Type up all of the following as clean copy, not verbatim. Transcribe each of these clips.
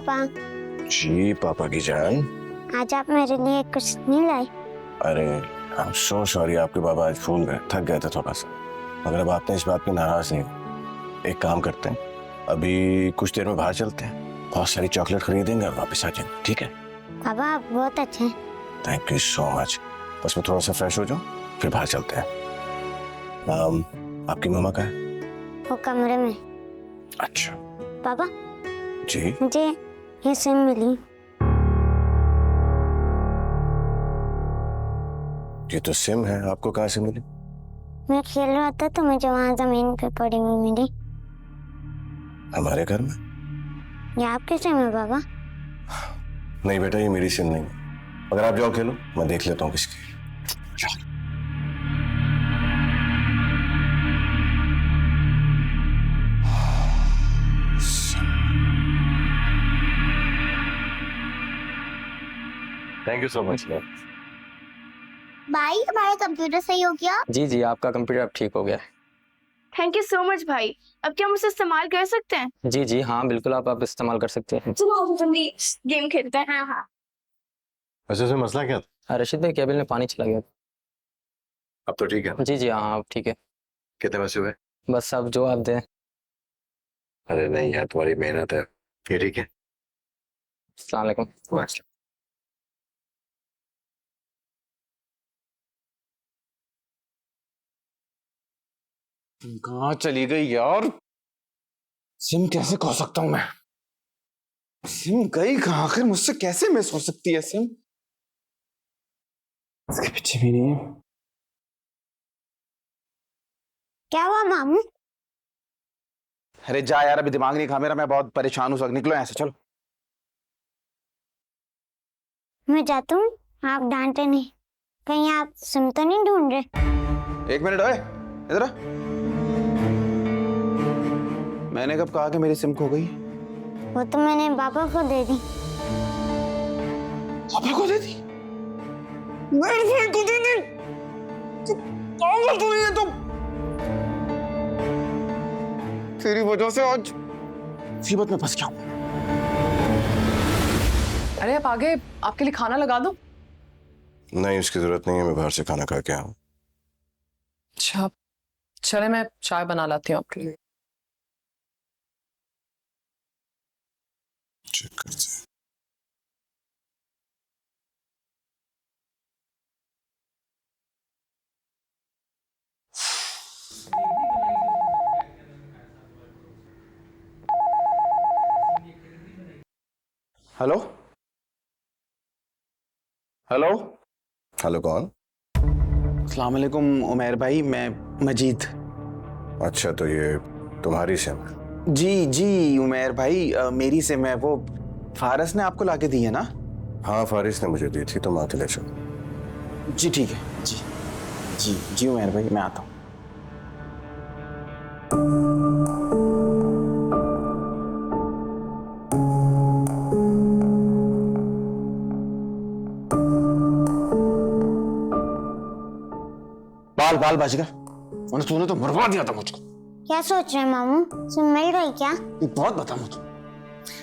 पापा। जी पापा की जान। आज आप मेरे लिए कुछ नहीं लाए? अरे आई एम सो सॉरी, आपके बाबा आज फूल गए, थक गए थे थोड़ा सा। मगर अब आपने इस बात पे नाराज नहीं हो। एक काम करते हैं, अभी कुछ देर में बाहर चलते हैं, बहुत सारी चॉकलेट खरीदेंगे और वापस आ जाएंगे, ठीक है? पापा आप बहुत अच्छे हैं। Thank you so much. बस मैं थोड़ा सा फ्रेश हो जाऊं, फिर बाहर चलते हैं। आपकी मम्मा कहाँ है? वो कमरे में। अच्छा। पापा जी मुझे ये सिम मिली। ये तो सिम है, आपको कहाँ से मिली? मैं खेल रहा था तो मुझे वहाँ जमीन पे पड़ी हुई मिली। हमारे घर में? ये आपकी सिम है पापा? नहीं बेटा, ये मेरी सिम नहीं है। अगर आप जाओ खेलो, मैं देख लेता हूँ किसकी। जाओ। Thank you so much. भाई हमारा कंप्यूटर सही हो गया? जी जी, आपका कंप्यूटर अब ठीक हो गया है। थैंक यू सो मच भाई। अब क्या हम उसे इस्तेमाल कर सकते हैं? जी जी हाँ, बिल्कुल आप इस्तेमाल कर सकते हैं। चलो जल्दी गेम खेलते हैं। हाँ हाँ। वैसे उसमें मसला क्या था? रशीद भाई, केबल में पानी चला गया। अब तो ठीक है? जी जी हाँ, अब ठीक है। कितने पैसे हुए? बस अब जो आप दें। अरे नहीं यार, तुम्हारी मेहनत है, ये ठीक है। अस्सलाम वालेकुम। कहाँ चली गई यार? सिम कैसे खो सकता हूं मैं? सिम गई कहाँ? आखिर मुझसे कैसे मिस हो सकती है सिम? इसके पीछे भी नहीं है। क्या हुआ मामू? अरे जा यार, अभी दिमाग नहीं खा मेरा, मैं बहुत परेशान हूं। सब निकलो यहाँ से, चलो। मैं जाता हूँ, आप डांटे नहीं। कहीं आप सिम तो नहीं ढूंढ रहे? एक मिनट ओए, इधर आ। मैंने कब कहा कि मेरी सिम खो गई? वो तो मैंने पापा को दे दी। पापा को दे दी? मेरे भाई को दे दी? पागल तो नहीं है तुम? तेरी वजह से आज मुसीबत में फंस गया हूं। अरे आप आगे, आपके लिए खाना लगा दूं? नहीं, उसकी जरूरत नहीं है, मैं बाहर से खाना खा के आऊँ। अच्छा चले, मैं चाय बना लाती हूँ आपके लिए। चेक करते हैं। Hello hello. हेलो, कौन? अस्सलाम वालेकुम उमैर भाई, मैं मजीद। अच्छा, तो ये तुम्हारी सिम है? जी जी उमैर भाई, मेरी सिम है। वो फारस ने आपको लाके दी है ना? हाँ, फारिस ने मुझे दी थी, तुम आके ले चलो। जी ठीक है। जी जी जी उमैर भाई, मैं आता हूँ। बाल बाल बच गया, उन्हें तूने तो मरवा दिया था मुझको। क्या सोच रहे हैं मामू? सिम मिल गई क्या? ये बहुत बता मुझे,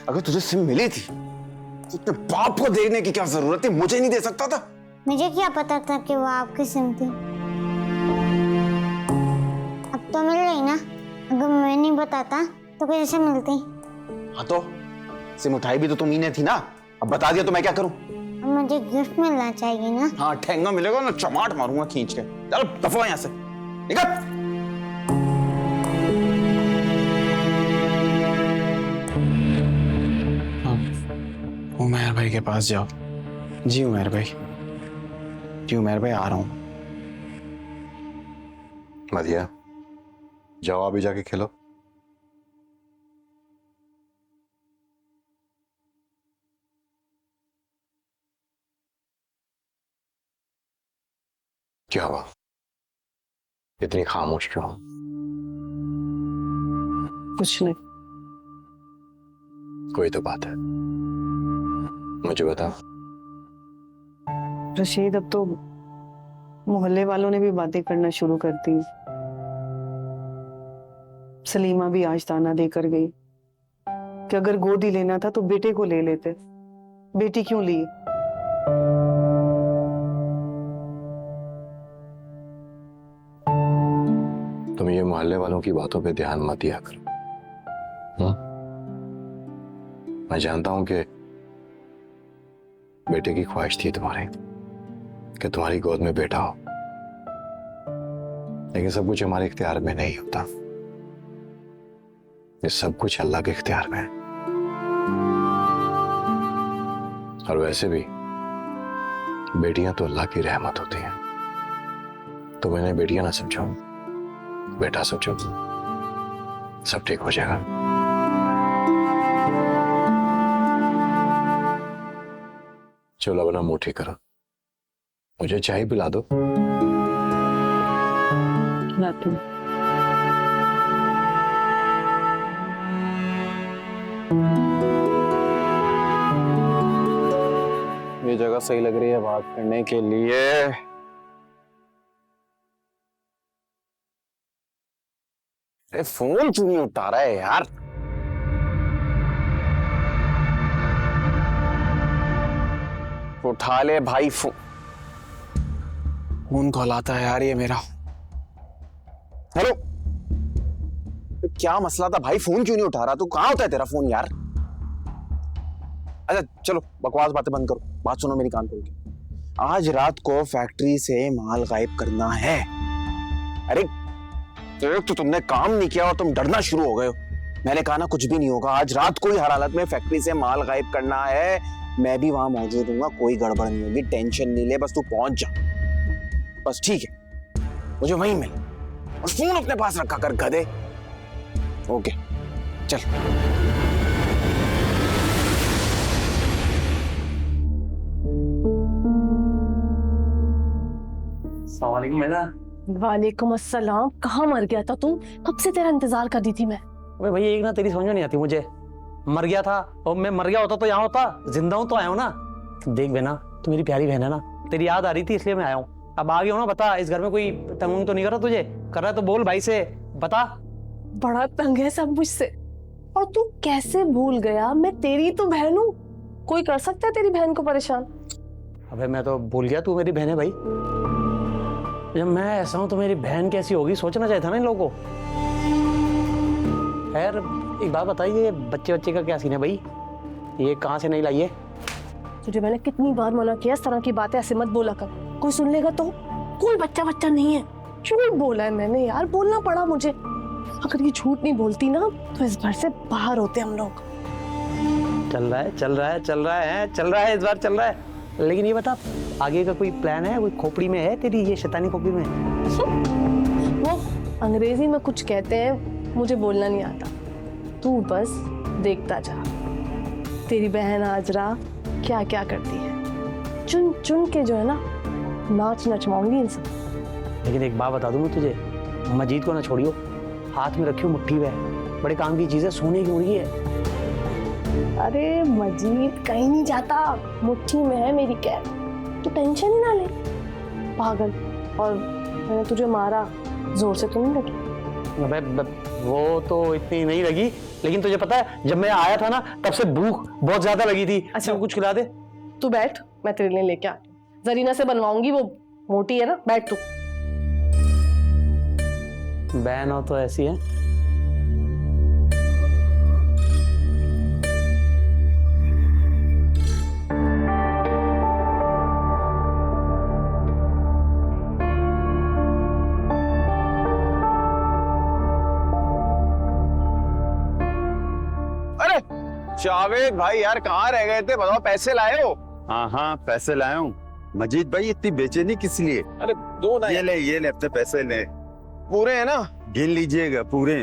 अगर तुझे सिम मिली थी तो अपने बाप को देने की क्या जरूरत है? मुझे नहीं दे सकता था? मुझे क्या पता था कि वो आपकी सिम थी। अब तो मिल गई ना। अगर मैं नहीं बताता तो कैसे मिलती? हाँ तो सिम उठाई भी तो तुम ही ने थी ना। अब बता दिया तो मैं क्या करूं? अब मुझे गिफ्ट मिलना चाहिए ना। हाँ, ठेंगा मिलेगा ना, चमाट मारूंगा खींच के। चलो दफा यहाँ से, निकल। उमैर भाई के पास जाओ। जी उमैर भाई, जी उमैर भाई आ रहा हूँ। मदिया, जाओ अभी जाके खेलो। क्या हुआ, इतनी खामोश क्यों? कुछ नहीं। कोई तो बात है, मुझे बताओ। रशीद, अब तो मोहल्ले वालों ने भी बातें करना शुरू कर दी। सलीमा भी आज ताना देकर गई कि अगर गोद ही लेना था तो बेटे को ले लेते, बेटी क्यों ली? तुम ये मोहल्ले वालों की बातों पे ध्यान मत दिया करो। मैं जानता हूं कि बेटे की ख्वाहिश थी तुम्हारी कि तुम्हारी गोद में बेटा हो, लेकिन सब कुछ हमारे इख्तियार में नहीं होता। ये सब कुछ अल्लाह के इख्तियार में है। और वैसे भी बेटियां तो अल्लाह की रहमत होती हैं। तो मैंने बेटियां ना समझो, बेटा सोचो, सब ठीक हो जाएगा। चलो अपना मुंह ठीक करो, मुझे चाय पिला दो। लाती हूँ। ये जगह सही लग रही है बात करने के लिए। अरे फोन क्यों नहीं उठा रहा है यार? उठा ले भाई फोन कॉल आता है यार ये मेरा। हेलो, क्या मसला था भाई? फोन क्यों नहीं उठा रहा? तू कहाँ होता है तेरा फोन यार? अच्छा चलो बकवास बातें बंद करो, बात सुनो मेरी कान खोल के। आज रात को फैक्ट्री से माल गायब करना है। अरे तो तुमने काम नहीं किया और तुम डरना शुरू हो गए हो। मैंने कहा ना कुछ भी नहीं होगा, आज रात को ही हर हालत में फैक्ट्री से माल गायब करना है। मैं भी वहां मौजूद हूँ, कोई गड़बड़ नहीं होगी, टेंशन नहीं ले, बस तू पहुंच जा बस। ठीक है, मुझे वहीं मिल और फोन अपने पास रखा कर गधे। ओके चल। वालेकुम अस्सलाम। कहाँ मर गया था तू? कब से तेरा इंतजार कर रही थी मैं। अबे भैया एक ना तेरी समझ में नहीं आती मुझे। मर गया था और मैं मर गया होता तो यहाँ होता, जिंदा हूं तो आया हूं ना। देख बेना, तू मेरी प्यारी बहन है ना, तेरी याद आ रही थी इसलिए मैं आया हूँ। अब आ गया हूं ना, बता इस घर में कोई तंग तो नहीं कर रहा तुझे? कर रहा है तो बोल भाई से, बता। बड़ा तंग है सब मुझसे। और तू कैसे भूल गया मैं तेरी तो बहन हूँ। कोई कर सकता है तेरी बहन को परेशान? अबे मैं तो भूल गया तू मेरी बहन है भाई। जब मैं ऐसा हूं तो मेरी बहन कैसी होगी सोचना चाहिए था ना इन लोगों को। खैर एक बात बताइए, बच्चे का क्या सीन है भाई? ये कहाँ से नहीं लाइए? तुझे मैंने कितनी बार मना किया इस तरह की बातें ऐसे मत बोला कर। कोई सुन लेगा तो? कोई बच्चा नहीं है। झूठ बोला है मैंने यार, बोलना पड़ा मुझे। अगर ये झूठ नहीं बोलती ना तो इस घर से बाहर होते हम लोग। चल रहा है इस बार चल रहा है। लेकिन ये बता आगे का कोई प्लान है? कोई खोपड़ी में है तेरी, ये शैतानी खोपड़ी में? वो अंग्रेजी में कुछ कहते हैं, मुझे बोलना नहीं आता। तू बस देखता जा तेरी बहन आजरा क्या क्या करती है। चुन चुन के जो है ना नाच नचवाऊंगी इनसे। लेकिन एक बात बता दूं मैं तुझे, मजीद को ना छोड़ियो, हाथ में रखियो मुट्ठी में। बड़े काम की चीज है, सोने की मुर्गी है। अरे मजीद कहीं नहीं जाता, मुट्ठी में है मेरी कैद। तू टेंशन ही ना ले पागल। और मैंने तुझे मारा, जोर से तो नहीं लगी? अबे वो तो इतनी नहीं लगी, लेकिन तुझे पता है जब मैं आया था ना तब से भूख बहुत ज्यादा लगी थी। अच्छा कुछ खिला दे। तू बैठ, मैं तेरे लिए लेके आती हूँ। जरीना से बनवाऊंगी, वो मोटी है ना। बैठ तू। बहन हो तो ऐसी है। जावेद भाई यार कहाँ रह गए थे? बताओ, पैसे लाए हो? हाँ पैसे लाया हूँ। मजीद भाई इतनी बेचैनी किस लिए? अरे दो ना। ये ले अपने पैसे ले। पूरे है ना? गिन लीजिएगा पूरे।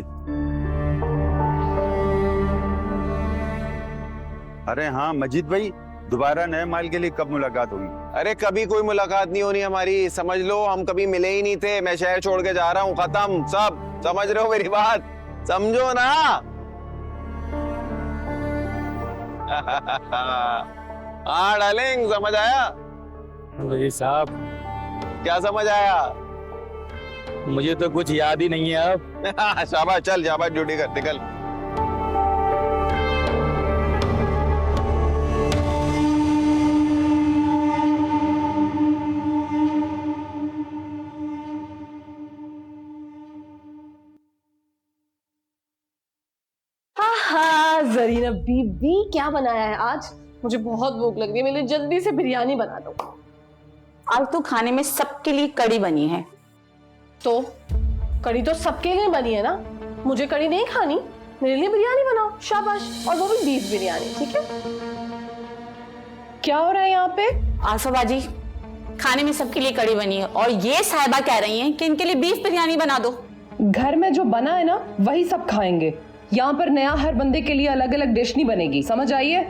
अरे हाँ मजीद भाई, दोबारा नए माल के लिए कब मुलाकात होगी? अरे कभी कोई मुलाकात नहीं होनी हमारी, समझ लो हम कभी मिले ही नहीं थे। मैं शहर छोड़ के जा रहा हूँ, खत्म सब। समझ रहे हो मेरी बात? समझो ना। हाँ डार्लिंग, समझ आया? भाई साहब क्या समझ आया? मुझे तो कुछ याद ही नहीं है अब। शाबाश, चल शाबाश, ड्यूटी कर, निकल। करीना बीबी क्या बनाया है आज? मुझे बहुत भूख लग रही है, मेरे लिए जल्दी से बिरयानी बना दो। आज तो खाने में सबके लिए कड़ी बनी है। तो कड़ी तो सबके लिए बनी है ना, मुझे कड़ी नहीं खानी, मेरे लिए बिरयानी बनाओ। शाबाश, और वो भी बीफ बिरयानी, ठीक है? क्या हो रहा है यहाँ पे? आसफा बाजी, खाने में सबके लिए कड़ी बनी है और ये साहिबा कह रही हैं कि इनके लिए बीफ बिरयानी बना दो। घर में जो बना है ना वही सब खाएंगे, यहाँ पर नया हर बंदे के लिए अलग अलग डिश नहीं बनेगी, समझ आई है?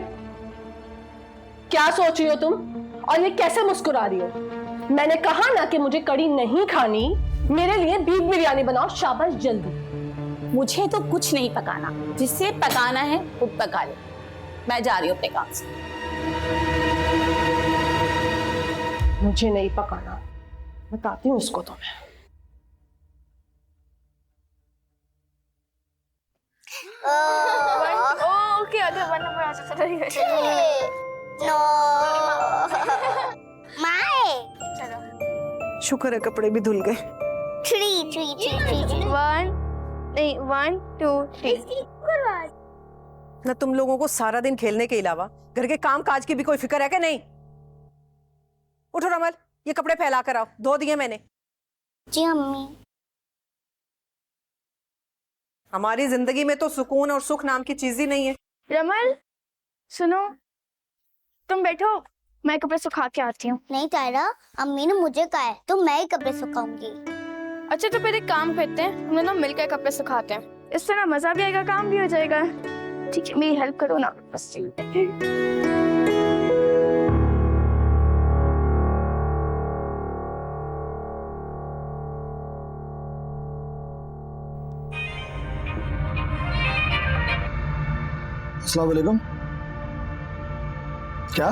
क्या सोच रही हो तुम, और ये कैसे मुस्कुरा रही हो? मैंने कहा ना कि मुझे कड़ी नहीं खानी, मेरे लिए बीफ बिरयानी बनाओ। शाबाश, जल्दी। मुझे तो कुछ नहीं पकाना, जिससे पकाना है वो पका ले। मैं जा रही हूँ अपने काम से। मुझे नहीं पकाना, बताती हूँ उसको तो मैं। ओके, अगर बनना पड़ा तो माए शुक्र है कपड़े भी धुल गए। 3 3 3 3 1 2 3। ना तुम लोगों को सारा दिन खेलने के अलावा घर के काम काज की भी कोई फिक्र है कि नहीं? उठो रमल, ये कपड़े फैला कर आओ, धो दिए मैंने। जी अम्मी। हमारी जिंदगी में तो सुकून और सुख नाम की चीज ही नहीं है। रमल सुनो, तुम बैठो, मैं कपड़े सुखा के आती हूँ। नहीं तायरा, अम्मी ने मुझे कहा है तो मैं ही कपड़े सुखाऊंगी। अच्छा तो फिर एक काम करते हैं, हम दोनों मिलकर कपड़े सुखाते हैं, इससे ना मजा भी आएगा, काम भी हो जाएगा। ठीक है, मेरी हेल्प करो ना बस। अस्सलाम वालेकुम। क्या?